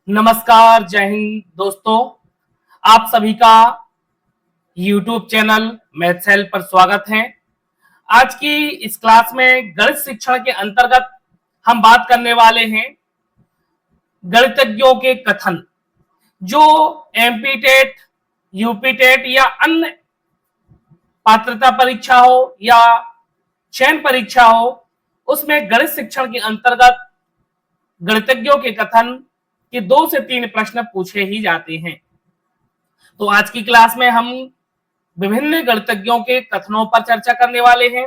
नमस्कार, जय हिंद दोस्तों। आप सभी का YouTube चैनल मैथ्स हेल्प पर स्वागत है। आज की इस क्लास में गणित शिक्षण के अंतर्गत हम बात करने वाले हैं गणितज्ञों के कथन, जो एमपी टेट, यूपी टेट या अन्य पात्रता परीक्षा हो या चयन परीक्षा हो, उसमें गणित शिक्षण के अंतर्गत गणितज्ञों के कथन के 2 से 3 प्रश्न पूछे ही जाते हैं। तो आज की क्लास में हम विभिन्न गणितज्ञों के कथनों पर चर्चा करने वाले हैं।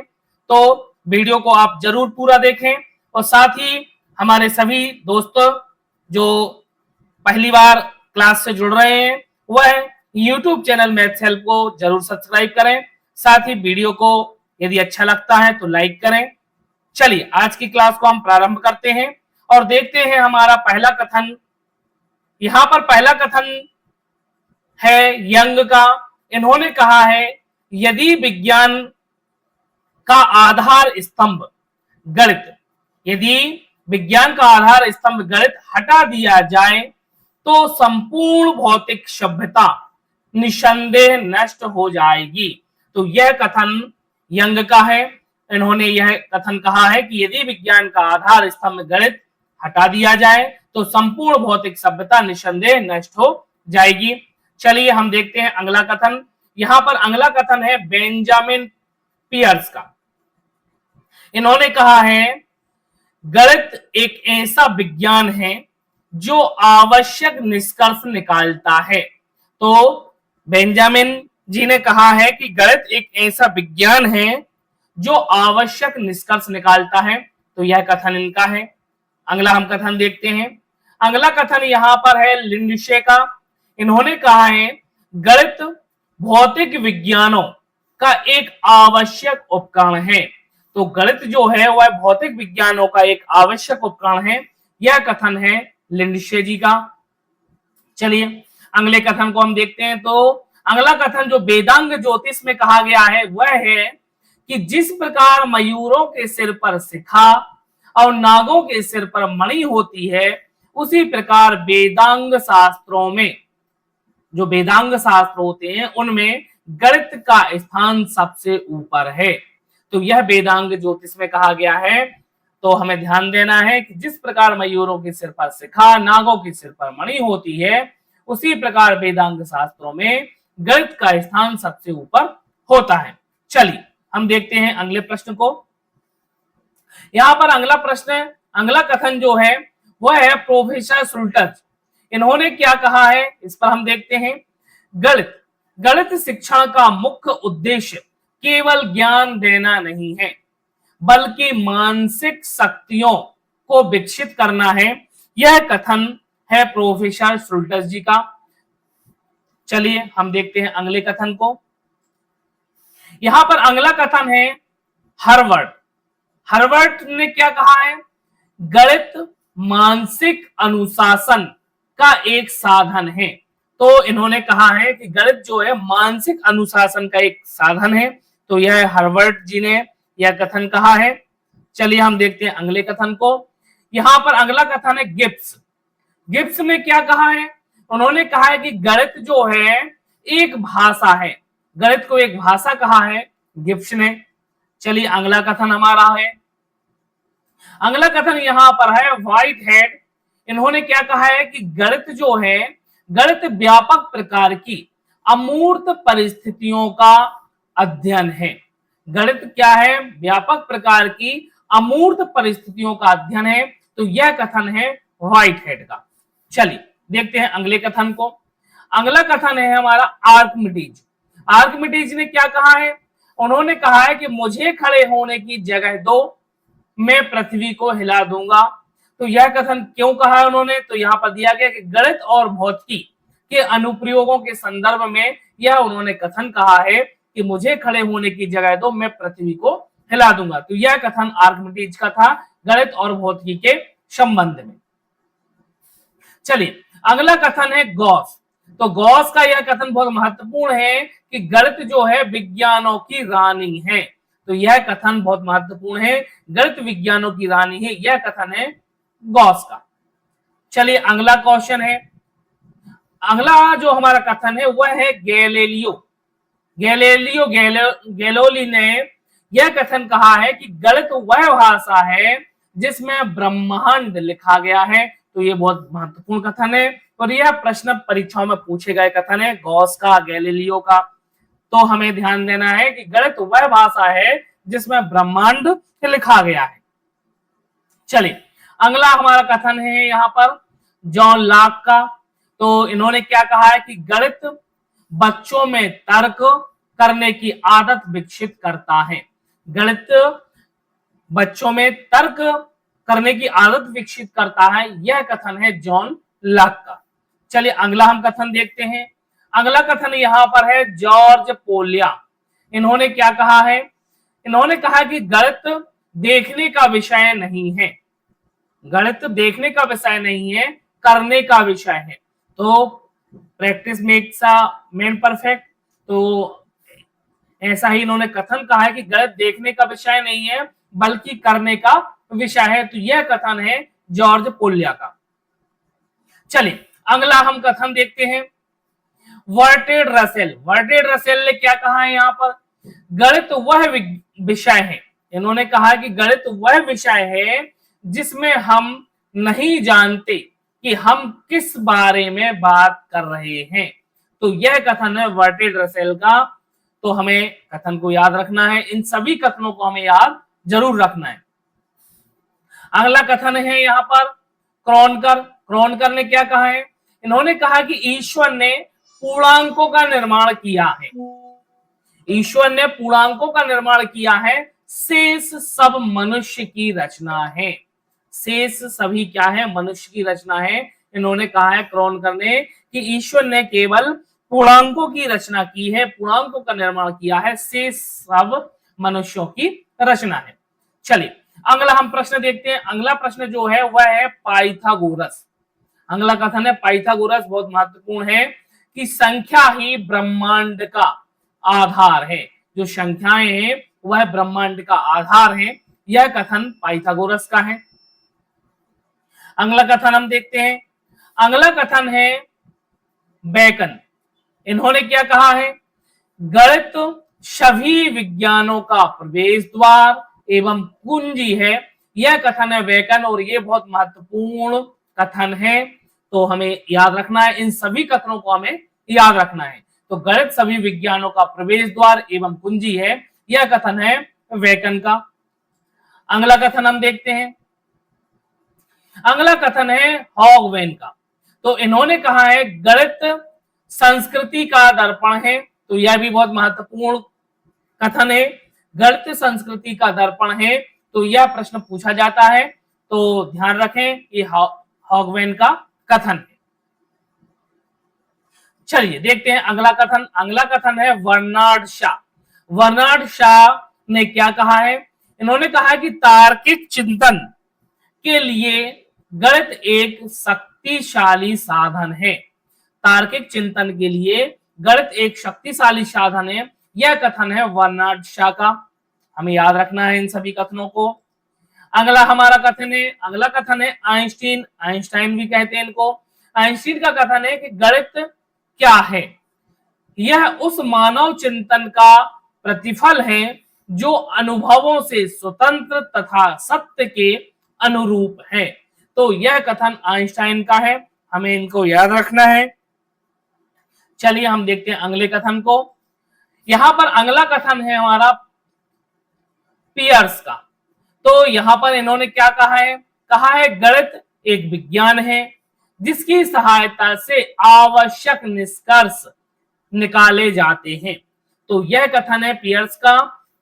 तो वीडियो को आप जरूर पूरा देखें और साथ ही हमारे सभी दोस्तों जो पहली बार क्लास से जुड़ रहे हैं वह YouTube चैनल मैथ्स हेल्प को जरूर सब्सक्राइब करें। साथ ही वीडियो को यदि अच्छा लगता है तो लाइक करें। चलिए आज की क्लास को हम प्रारंभ करते हैं और देखते हैं हमारा पहला कथन। यहां पर पहला कथन है यंग का। इन्होंने कहा है यदि विज्ञान का आधार स्तंभ गणित, यदि विज्ञान का आधार स्तंभ गणित हटा दिया जाए तो संपूर्ण भौतिक सभ्यता निसंदेह नष्ट हो जाएगी। तो यह कथन यंग का है। इन्होंने यह कथन कहा है कि यदि विज्ञान का आधार स्तंभ गणित हटा दिया जाए तो संपूर्ण भौतिक सभ्यता निसंदेह नष्ट हो जाएगी। चलिए हम देखते हैं अगला कथन। यहां पर अगला कथन है बेंजामिन पियर्स का। इन्होंने कहा है गणित एक ऐसा विज्ञान है जो आवश्यक निष्कर्ष निकालता है। तो बेंजामिन जी ने कहा है कि गणित एक ऐसा विज्ञान है जो आवश्यक निष्कर्ष निकालता है। तो यह कथन इनका है। अगला हम कथन देखते हैं। अगला कथन यहां पर है लिंडसे का। इन्होंने कहा है गणित भौतिक विज्ञानों का एक आवश्यक उपकरण है। तो गणित जो है वह भौतिक विज्ञानों का एक आवश्यक उपकरण है। यह कथन है लिंडसे जी का। चलिए अगले कथन को हम देखते हैं। तो अगला कथन जो वेदांग ज्योतिष में कहा गया है वह है कि जिस प्रकार मयूरों के सिर पर शिखा और नागों के सिर पर मणि होती है, उसी प्रकार वेदांग शास्त्रों में, जो वेदांग शास्त्र होते हैं उनमें गणित का स्थान सबसे ऊपर है। तो यह वेदांग ज्योतिष में कहा गया है। तो हमें ध्यान देना है कि जिस प्रकार मयूरों के सिर पर शिखा, नागों के सिर पर मणि होती है, उसी प्रकार वेदांग शास्त्रों में गणित का स्थान सबसे ऊपर होता है। चलिए हम देखते हैं अगले प्रश्न को। यहां पर अगला प्रश्न, अगला कथन जो है वह है प्रोफेसर शुल्टज। इन्होंने क्या कहा है इस पर हम देखते हैं। गणित शिक्षण का मुख्य उद्देश्य केवल ज्ञान देना नहीं है, बल्कि मानसिक शक्तियों को विकसित करना है। यह कथन है प्रोफेसर शुल्टज जी का। चलिए हम देखते हैं अगले कथन को। यहां पर अगला कथन है हार्वर्ड। हार्वर्ड ने क्या कहा है, गणित मानसिक अनुशासन का एक साधन है। तो इन्होंने कहा है कि गणित जो है मानसिक अनुशासन का एक साधन है। तो यह हार्वर्ड जी ने यह कथन कहा है। चलिए हम देखते हैं अगले कथन को। यहां पर अगला कथन है गिब्स। गिब्स ने क्या कहा है, उन्होंने कहा है कि गणित जो है एक भाषा है। गणित को एक भाषा कहा है गिब्स ने। चलिए अगला कथन हमारा है। अगला कथन यहां पर है व्हाइट हेड। इन्होंने क्या कहा है कि गणित जो है, गणित व्यापक प्रकार की अमूर्त परिस्थितियों का अध्ययन है। गणित क्या है, व्यापक प्रकार की अमूर्त परिस्थितियों का अध्ययन है। तो यह कथन है व्हाइट हेड का। चलिए देखते हैं अगले कथन को। अगला कथन है हमारा आर्किमिडीज। आर्किमिडीज ने क्या कहा है, उन्होंने कहा है कि मुझे खड़े होने की जगह दो, मैं पृथ्वी को हिला दूंगा। तो यह कथन क्यों कहा है उन्होंने, तो यहां पर दिया गया कि गणित और भौतिकी के अनुप्रयोगों के संदर्भ में यह उन्होंने कथन कहा है कि मुझे खड़े होने की जगह दो, मैं पृथ्वी को हिला दूंगा। तो यह कथन आर्किमिडीज का था गणित और भौतिकी के संबंध में। चलिए अगला कथन है गॉस। तो गॉस का यह कथन बहुत महत्वपूर्ण है कि गणित जो है विज्ञानों की रानी है। तो यह कथन बहुत महत्वपूर्ण है, गणित विज्ञानों की रानी है। यह कथन है गॉस का। चलिए अगला क्वेश्चन है। अगला जो हमारा कथन है वह है गैलीलियो गैलीली ने यह कथन कहा है कि गणित वह भाषा है जिसमें ब्रह्मांड लिखा गया है। तो ये बहुत महत्वपूर्ण कथन है और यह प्रश्न परीक्षाओं में पूछे गए कथन है, गॉस का, गैलीलियो का। तो हमें ध्यान देना है कि गणित वह भाषा है जिसमें ब्रह्मांड लिखा गया है। चलिए अगला हमारा कथन है यहाँ पर जॉन लॉक का। तो इन्होंने क्या कहा है कि गणित बच्चों में तर्क करने की आदत विकसित करता है। गणित बच्चों में तर्क करने की आदत विकसित करता है, यह कथन है जॉन लॉक का। चलिए अगला हम कथन देखते हैं। अगला कथन यहाँ पर है जॉर्ज पोलिया। इन्होंने क्या कहा है? इन्होंने कहा कि गणित देखने का विषय नहीं है, गणित देखने का विषय नहीं है, करने का विषय है। तो practice makes a man perfect. तो ऐसा ही इन्होंने कथन कहा है कि गणित देखने का विषय नहीं है बल्कि करने का विषय है। तो यह कथन है जॉर्ज पोलिया का। चलिए अगला हम कथन देखते हैं बर्ट्रैंड रसेल। बर्ट्रैंड रसेल ने क्या कहा है यहाँ पर? गणित वह विषय है, इन्होंने कहा कि गणित वह विषय है जिसमें हम नहीं जानते कि हम किस बारे में बात कर रहे हैं। तो यह कथन है बर्ट्रैंड रसेल का। तो हमें कथन को याद रखना है, इन सभी कथनों को हमें याद जरूर रखना है। अगला कथन है यहाँ पर क्रोनकर। क्रोनकर ने क्या कहा है? इन्होंने कहा कि ईश्वर ने पूर्णांकों का निर्माण किया है, ईश्वर ने पूर्णांकों का निर्माण किया है, शेष सब मनुष्य की रचना है। शेष सभी क्या है? मनुष्य की रचना है। इन्होंने कहा है क्रोनकर ने कि ईश्वर ने केवल पूर्णांकों की रचना की है, पूर्णांकों का निर्माण किया है, शेष सब मनुष्यों की रचना है। चलिए अगला हम प्रश्न देखते हैं। अगला प्रश्न जो है वह है पाइथागोरस। अगला कथन है पाइथागोरस, बहुत महत्वपूर्ण है कि संख्या ही ब्रह्मांड का आधार है। जो संख्याएं हैं वह ब्रह्मांड का आधार है, यह कथन पाइथागोरस का है। अगला कथन हम देखते हैं। अगला कथन है बेकन। इन्होंने क्या कहा है? गणित सभी विज्ञानों का प्रवेश द्वार एवं कुंजी है, यह कथन है बेकन और ये बहुत महत्वपूर्ण कथन है। तो हमें याद रखना है, इन सभी कथनों को हमें याद रखना है। तो गणित सभी विज्ञानों का प्रवेश द्वार एवं कुंजी है, यह कथन है बेकन का। अगला कथन हम देखते हैं। अगला कथन है हॉगवेन का। तो इन्होंने कहा है गणित संस्कृति का दर्पण है। तो यह भी बहुत महत्वपूर्ण कथन है, गणित संस्कृति का दर्पण है। तो यह प्रश्न पूछा जाता है, तो ध्यान रखें कि हॉगवेन का कथन है। चलिए देखते हैं अगला कथन। अगला कथन है बर्नार्ड शॉ। बर्नार्ड शॉ ने क्या कहा है? इन्होंने कहा कि तार्किक चिंतन के लिए गणित एक शक्तिशाली साधन है। तार्किक चिंतन के लिए गणित एक शक्तिशाली साधन है, यह कथन है बर्नार्ड शॉ का। हमें याद रखना है इन सभी कथनों को। अगला हमारा कथन है, अगला कथन है आइंस्टीन। आइंस्टाइन भी कहते हैं इनको। आइंस्टीन का कथन है कि गणित क्या है? यह उस मानव चिंतन का प्रतिफल है जो अनुभवों से स्वतंत्र तथा सत्य के अनुरूप है। तो यह कथन आइंस्टाइन का है, हमें इनको याद रखना है। चलिए हम देखते हैं अगले कथन को। यहां पर अगला कथन है हमारा पियर्स का। तो यहां पर इन्होंने क्या कहा है? कहा है गणित एक विज्ञान है जिसकी सहायता से आवश्यक निष्कर्ष निकाले जाते हैं। तो यह कथन है पियर्स का,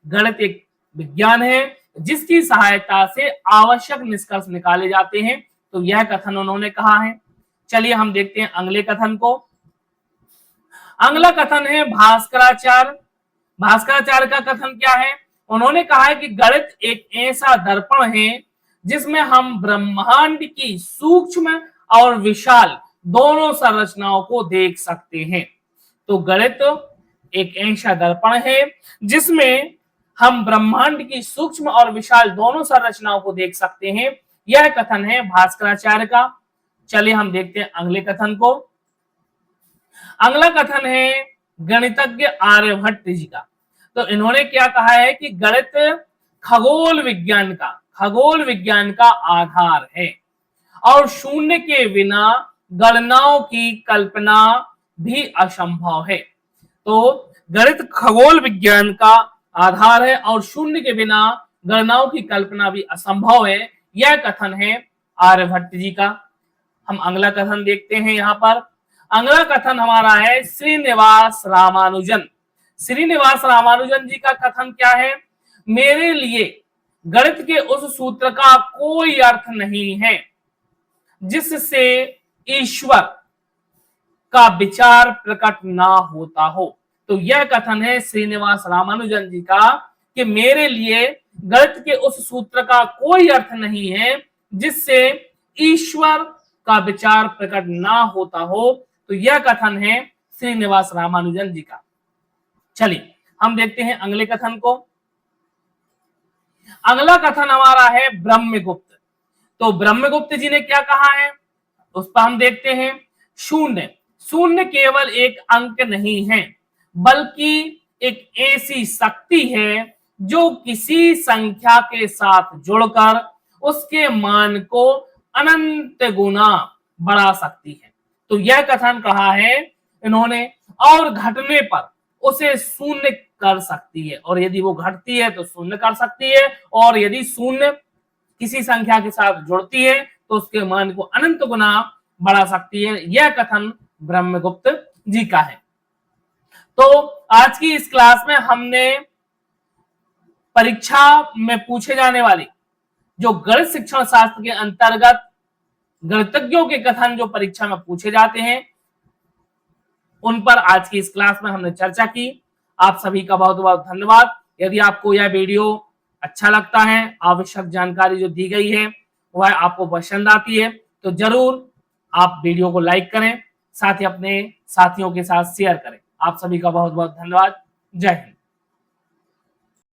गणित एक विज्ञान है जिसकी सहायता से आवश्यक निष्कर्ष निकाले जाते हैं। तो यह कथन उन्होंने कहा है। चलिए हम देखते हैं अगले कथन को। अगला कथन है भास्कराचार्य। भास्कराचार्य का कथन क्या है? उन्होंने कहा है कि गणित एक ऐसा दर्पण है जिसमें हम ब्रह्मांड की सूक्ष्म और विशाल दोनों संरचनाओं को देख सकते हैं। तो गणित एक ऐसा दर्पण है जिसमें हम ब्रह्मांड की सूक्ष्म और विशाल दोनों संरचनाओं को देख सकते हैं, यह कथन है भास्कराचार्य का। चलिए हम देखते हैं अगले कथन को। अगला कथन है गणितज्ञ आर्यभट्ट जी का। तो इन्होंने क्या कहा है कि गणित खगोल विज्ञान का आधार है और शून्य के बिना गणनाओं की कल्पना भी असंभव है। तो गणित खगोल विज्ञान का आधार है और शून्य के बिना गणनाओं की कल्पना भी असंभव है। यह कथन है आर्यभट्ट जी का। हम अगला कथन देखते हैं। यहाँ पर अगला कथन हमारा है श्रीनिवास रामानुजन। श्रीनिवास रामानुजन जी का कथन क्या है? मेरे लिए गणित के उस सूत्र का कोई अर्थ नहीं है जिससे ईश्वर का विचार प्रकट ना होता हो। तो यह कथन है श्रीनिवास रामानुजन जी का कि मेरे लिए गणित के उस सूत्र का कोई अर्थ नहीं है जिससे ईश्वर का विचार प्रकट ना होता हो। तो यह कथन है श्रीनिवास रामानुजन जी का। चलिए हम देखते हैं अगले कथन को। अगला कथन हमारा है ब्रह्मगुप्त। तो ब्रह्मगुप्त जी ने क्या कहा है उस पर हम देखते हैं। शून्य केवल एक अंक नहीं है बल्कि एक ऐसी शक्ति है जो किसी संख्या के साथ जुड़कर उसके मान को अनंत गुना बढ़ा सकती है। तो यह कथन कहा है इन्होंने, और घटने पर उसे शून्य कर सकती है, और यदि वो घटती है तो शून्य कर सकती है, और यदि शून्य किसी संख्या के साथ जुड़ती है तो उसके मान को अनंत गुना बढ़ा सकती है। यह कथन ब्रह्मगुप्त जी का है। तो आज की इस क्लास में हमने परीक्षा में पूछे जाने वाली जो गणित शिक्षण शास्त्र के अंतर्गत गणितज्ञों के कथन जो परीक्षा में पूछे जाते हैं उन पर आज की इस क्लास में हमने चर्चा की। आप सभी का बहुत बहुत धन्यवाद। यदि आपको यह वीडियो अच्छा लगता है, आवश्यक जानकारी जो दी गई है वह आपको पसंद आती है, तो जरूर आप वीडियो को लाइक करें, साथ ही अपने साथियों के साथ शेयर करें। आप सभी का बहुत बहुत धन्यवाद। जय हिंद।